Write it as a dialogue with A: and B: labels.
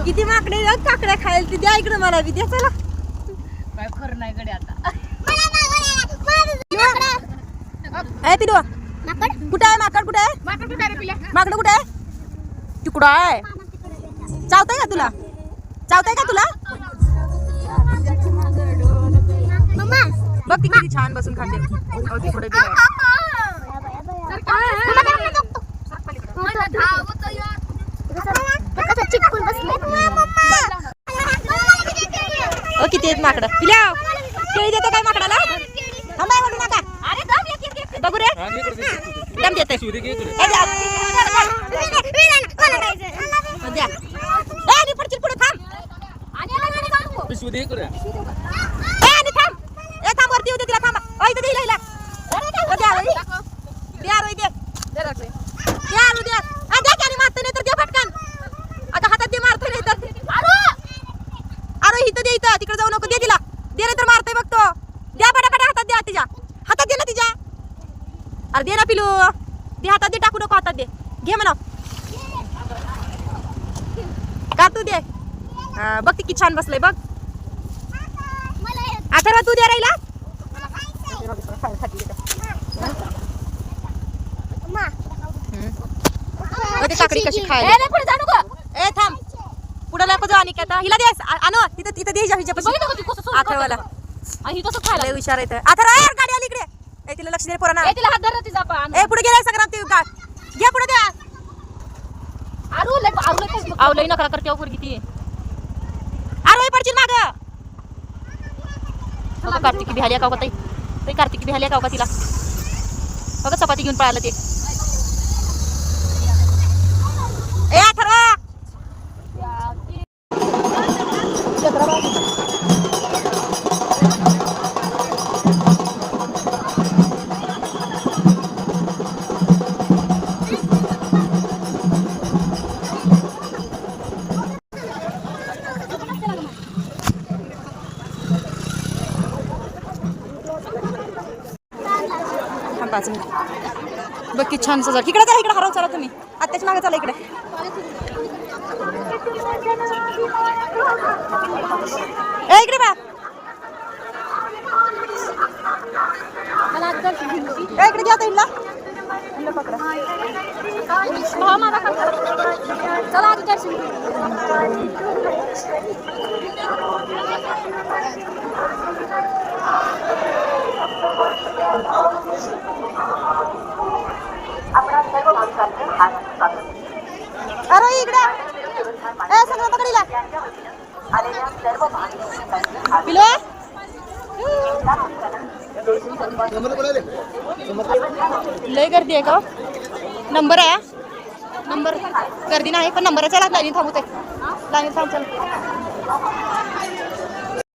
A: किती माकडे काकड्या खायला ती द्या इकडे मला बी द्या चला
B: काय खरं नाही कडे आता
A: पिलू कुठे आहे माकड कुठे आहे माकड कुठे आहे तिकडं आहे चावताय का तुला बघ ती किती छान बसून खाते किती आहेत माकडं पिल्या केळी देतो काय माकडाला थांबाय म्हणू नका बघू रे दम देते पुढे थांब थांब वरती होते तिला थांबा मारत नाही तर दे पटकन आता हातात दे मारत नाही तर अरे इथं दे इथं तिकडे जाऊ नको दे तिला दे नाही तर मारतोय बघतो द्या पटापट हातात द्या तिच्या हातात दे ना तिच्या अरे दे ना पिलू दे हातात दे टाकू नको हातात दे घे म्हणा का तू दे बघ ती किती छान बसलंय बघ आता तू दे राहिला काकडी कशी खायला ए थांब पुढे नको जाऊ आणि आता हिला दे आणू तिथं तिथं दे हिच्यावाला खायला हुशार येतं आता यार गाडी आली इकडे ए तिला लक्ष दे पोरांना
B: तिला हात धर तिचा
A: ए पुढे गेलाय संग्राम ते घे पुढे द्या आवलंय नका करते पोरगी ती अरे पडशील माग कार्तिकी बिहालिया का ताई ते कार्तिकी बिहालिया का तिला बघा चपाती घेऊन पळालं ते ए खरा बघ की छान सजावट इकडे जा इकडे हरव चला तुम्ही आत्याच्या मागे चला इकडे ए इकडे बा इकडे घ्या ताईला पकडा चला आधी दर्शन अरे इकडे ए सगळं पकडीला पिलो लय गर्दी आहे का नंबर आहे नंबर गर्दी नाही पण नंबरच्या लाईन थांबवते लाईन थांब चल